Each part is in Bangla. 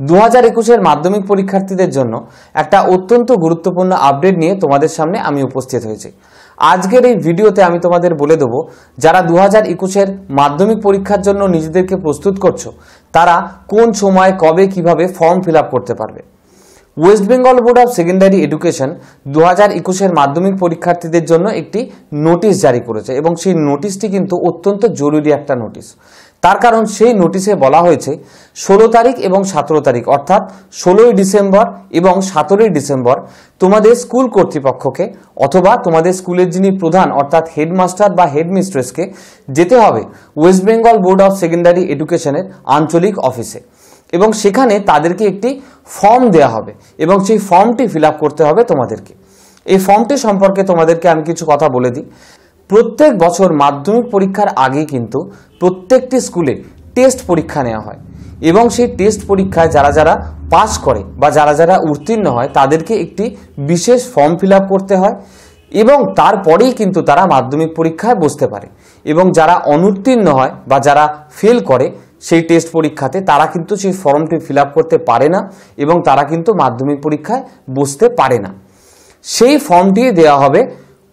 2021 মাধ্যমিক পরীক্ষার্থীদের জন্য একটা অত্যন্ত গুরুত্বপূর্ণ আপডেট নিয়ে তোমাদের সামনে আমি উপস্থিত হয়েছি। আজকের এই ভিডিওতে আমি তোমাদের বলে দেব যারা 2021 মাধ্যমিক পরীক্ষার জন্য নিজেদেরকে প্রস্তুত করছো তারা কোন সময় কবে কিভাবে ফর্ম ফিল আপ করতে পারবে। West Bengal board of secondary education 2021 মাধ্যমিক পরীক্ষার্থীদের জন্য একটি নোটিশ জারি করেছে এবং সেই নোটিশটি কিন্তু অত্যন্ত জরুরি একটা নোটিশ। তার কারণ সেই নোটিশে বলা হয়েছে 16 তারিখ এবং 17 তারিখ অর্থাৎ 16ই ডিসেম্বর এবং 17ই ডিসেম্বর তোমাদের স্কুল কর্তৃপক্ষকে অথবা তোমাদের স্কুলের যিনি প্রধান অর্থাৎ হেডমাস্টার বা হেডমিস্ট্রেসকে যেতে হবে West Bengal board of secondary এডুকেশনের আঞ্চলিক অফিসে এবং সেখানে তাদেরকে একটি ফর্ম দেওয়া হবে এবং সেই ফর্মটি ফিল আপ করতে হবে তোমাদেরকে। এই ফর্মটি সম্পর্কে তোমাদেরকে আমি কিছু কথা বলে দিই। প্রত্যেক বছর মাধ্যমিক পরীক্ষার আগে কিন্তু প্রত্যেকটি স্কুলে টেস্ট পরীক্ষা নেওয়া হয় এবং সেই টেস্ট পরীক্ষায় যারা যারা পাস করে বা যারা যারা উত্তীর্ণ হয় তাদেরকে একটি বিশেষ ফর্ম ফিল আপ করতে হয় এবং তারপরেই কিন্তু তারা মাধ্যমিক পরীক্ষায় বসতে পারে এবং যারা অনুত্তীর্ণ হয় বা যারা ফেল করে সেই টেস্ট পরীক্ষাতে তারা কিন্তু সেই ফর্মটি ফিল আপ করতে পারে না এবং তারা কিন্তু মাধ্যমিক পরীক্ষায় বসতে পারে না। সেই ফর্মটি দেওয়া হবে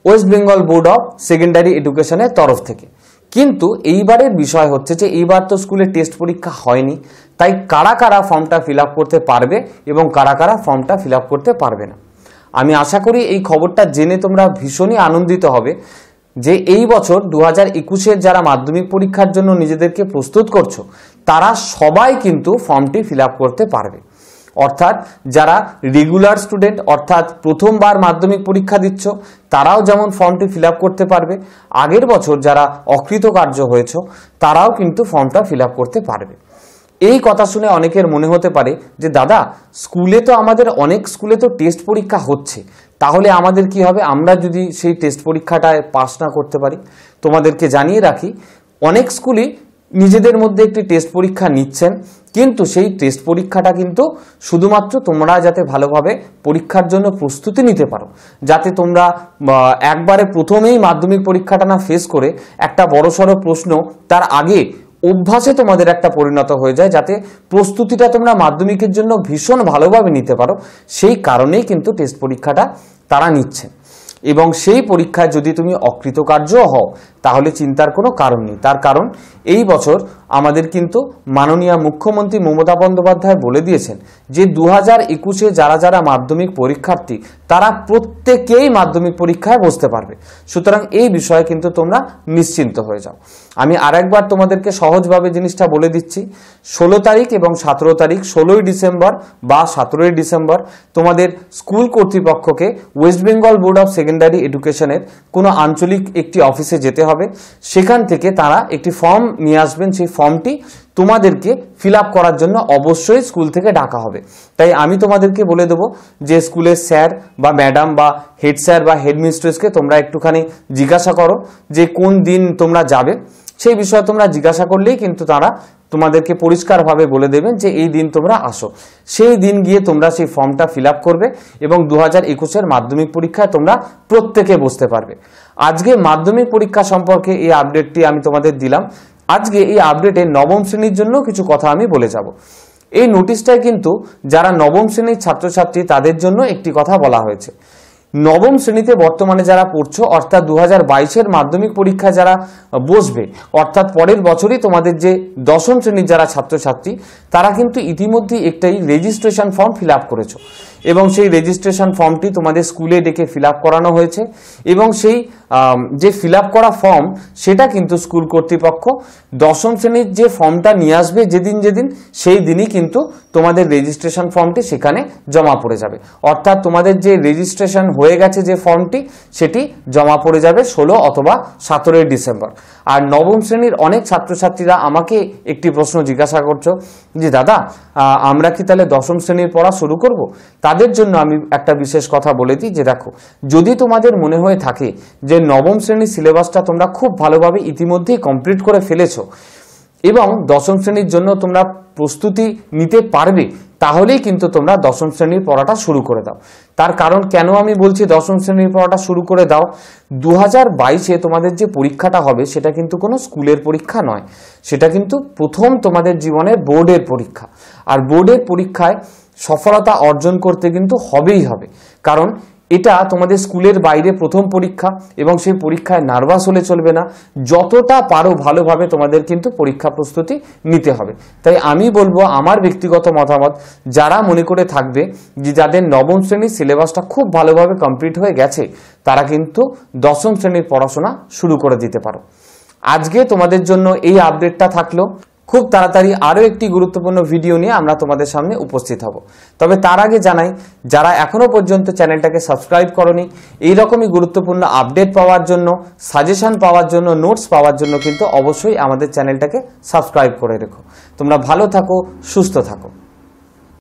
West Bengal board of secondary এডুকেশনের তরফ থেকে। কিন্তু এইবারের বিষয় হচ্ছে যে এইবার তো স্কুলে টেস্ট পরীক্ষা হয়নি, তাই কারা কারা ফর্মটা ফিল আপ করতে পারবে এবং কারা কারা ফর্মটা ফিল আপ করতে পারবে না। আমি আশা করি এই খবরটা জেনে তোমরা ভীষণই আনন্দিত হবে যে এই বছর 2021 যারা মাধ্যমিক পরীক্ষার জন্য নিজেদেরকে প্রস্তুত করছো তারা সবাই কিন্তু ফর্মটি ফিল আপ করতে পারবে। অর্থাৎ যারা রেগুলার স্টুডেন্ট অর্থাৎ প্রথমবার মাধ্যমিক পরীক্ষা দিচ্ছ তারাও যেমন ফর্মটি ফিল আপ করতে পারবে, আগের বছর যারা অকৃতকার্য হয়েছ তারাও কিন্তু ফর্মটা ফিল আপ করতে পারবে। এই কথা শুনে অনেকের মনে হতে পারে যে দাদা স্কুলে তো আমাদের অনেক স্কুলে তো টেস্ট পরীক্ষা হচ্ছে, তাহলে আমাদের কি হবে আমরা যদি সেই টেস্ট পরীক্ষাটায় পাস না করতে পারি? তোমাদেরকে জানিয়ে রাখি অনেক স্কুলই নিজেদের মধ্যে একটি টেস্ট পরীক্ষা নিচ্ছেন, কিন্তু সেই টেস্ট পরীক্ষাটা কিন্তু শুধুমাত্র তোমরা যাতে ভালোভাবে পরীক্ষার জন্য প্রস্তুতি নিতে পারো, যাতে তোমরা একবারে প্রথমেই মাধ্যমিক পরীক্ষাটা না ফেস করে একটা বড়সড় প্রশ্ন তার আগে অভ্যাসে তোমাদের একটা পরিণত হয়ে যায়, যাতে প্রস্তুতিটা তোমরা মাধ্যমিকের জন্য ভীষণ ভালোভাবে নিতে পারো। সেই কারণেই কিন্তু টেস্ট পরীক্ষাটা তারা নিচ্ছে এবং সেই পরীক্ষায় যদি তুমি অকৃতকার্য হও তাহলে চিন্তার কোনো কারণ নেই। তার কারণ এই বছর আমাদের কিন্তু মাননীয় মুখ্যমন্ত্রী মমতা বন্দ্যোপাধ্যায় বলে দিয়েছেন যে 2021 যারা যারা মাধ্যমিক পরীক্ষার্থী তারা প্রত্যেকেই মাধ্যমিক পরীক্ষায় বসতে পারবে। সুতরাং এই বিষয়ে কিন্তু তোমরা নিশ্চিন্ত হয়ে যাও। আমি আরেকবার তোমাদেরকে সহজভাবে জিনিসটা বলে দিচ্ছি, 16 তারিখ এবং 17 তারিখ 16ই ডিসেম্বর বা 17ই ডিসেম্বর তোমাদের স্কুল কর্তৃপক্ষকে West Bengal board of secondary এডুকেশনের কোনো আঞ্চলিক একটি অফিসে যেতে হবে। সেখান থেকে তারা একটি ফর্ম নিয়ে আসবেন, সেই ফর্মটি তোমাদেরকে ফিল আপ করার জন্য অবশ্যই স্কুল থেকে ডাকা হবে। তাই আমি তোমাদেরকে বলে দেবো যে স্কুলের স্যার বা ম্যাডাম বা হেড স্যার বা হেডমিস্ট্রেসকে তোমরা একটুখানি জিজ্ঞাসা করো যে কোন দিন তোমরা যাবে। সেই বিষয়ে তোমরা জিজ্ঞাসা করলেই কিন্তু তারা তোমাদেরকে পরিষ্কারভাবে বলে দেবেন যে এই দিন তোমরা আসো। সেই দিন গিয়ে তোমরা সেই ফর্মটা ফিল আপ করবে এবং 2021 মাধ্যমিক পরীক্ষায় তোমরা প্রত্যেকে বসতে পারবে। আজকে মাধ্যমিক পরীক্ষা সম্পর্কে এই আপডেটটি আমি তোমাদের দিলাম। আজকে এই আপডেটে নবম শ্রেণীর জন্য কিছু কথা আমি বলে যাব। এই নোটিশটায় কিন্তু যারা নবম শ্রেণীর ছাত্রছাত্রী তাদের জন্য একটি কথা বলা হয়েছে। নবম শ্রেণীতে বর্তমানে যারা পড়ছো অর্থাৎ 2022 মাধ্যমিক পরীক্ষা যারা বসবে অর্থাৎ পরের বছরই তোমাদের যে দশম শ্রেণীর যারা ছাত্রছাত্রী তারা কিন্তু ইতিমধ্যেই একটাই রেজিস্ট্রেশন ফর্ম ফিল আপ করেছো এবং সেই রেজিস্ট্রেশন ফর্মটি তোমাদের স্কুলে ডেকে ফিল আপ করানো হয়েছে এবং সেই যে ফিল আপ করা ফর্ম সেটা কিন্তু স্কুল কর্তৃপক্ষ দশম শ্রেণীর যে ফর্মটা নিয়ে আসবে যেদিন সেই দিনই কিন্তু তোমাদের রেজিস্ট্রেশন ফর্মটি সেখানে জমা পড়ে যাবে। অর্থাৎ তোমাদের যে রেজিস্ট্রেশন হয়ে গেছে যে ফর্মটি সেটি জমা পড়ে যাবে 16 অথবা 17 ডিসেম্বর। আর নবম শ্রেণীর অনেক ছাত্রছাত্রীরা আমাকে একটি প্রশ্ন জিজ্ঞাসা করছো যে দাদা আমরা কি তাহলে দশম শ্রেণীর পড়া শুরু করব? তাদের জন্য আমি একটা বিশেষ কথা বলে দিই যে দেখো যদি তোমাদের মনে হয়ে থাকে যে নবম শ্রেণীর সিলেবাসটা তোমরা খুব ভালোভাবে ইতিমধ্যেই কমপ্লিট করে ফেলেছো এবং দশম শ্রেণীর জন্য তোমরা প্রস্তুতি নিতে পারবে তাহলেই কিন্তু তোমরা দশম শ্রেণীর পড়াটা শুরু করে দাও। তার কারণ কেন আমি বলছি দশম শ্রেণীর পড়াটা শুরু করে দাও, 2022 তোমাদের যে পরীক্ষাটা হবে সেটা কিন্তু কোনো স্কুলের পরীক্ষা নয়, সেটা কিন্তু প্রথম তোমাদের জীবনের বোর্ডের পরীক্ষা। আর বোর্ডের পরীক্ষায় সফলতা অর্জন করতে কিন্তু হবেই হবে, কারণ এটা তোমাদের স্কুলের বাইরে প্রথম পরীক্ষা এবং সেই পরীক্ষায় নার্ভাস হলে চলবে না। যতটা পারো ভালোভাবে তোমাদের কিন্তু পরীক্ষা প্রস্তুতি নিতে হবে। তাই আমি বলবো, আমার ব্যক্তিগত মতামত, যারা মনে করে থাকবে যে যাদের নবম শ্রেণীর সিলেবাসটা খুব ভালোভাবে কমপ্লিট হয়ে গেছে, তারা কিন্তু দশম শ্রেণীর পড়াশোনা শুরু করে দিতে পারো। আজকে তোমাদের জন্য এই আপডেটটা থাকলো। খুব তাড়াতাড়ি আরও একটি গুরুত্বপূর্ণ ভিডিও নিয়ে আমরা তোমাদের সামনে উপস্থিত হব। তবে তার আগে জানাই, যারা এখনো পর্যন্ত চ্যানেলটাকে সাবস্ক্রাইব করনি, এইরকমই গুরুত্বপূর্ণ আপডেট পাওয়ার জন্য, সাজেশন পাওয়ার জন্য, নোটস পাওয়ার জন্য কিন্তু অবশ্যই আমাদের চ্যানেলটাকে সাবস্ক্রাইব করে রেখো। তোমরা ভালো থাকো, সুস্থ থাকো।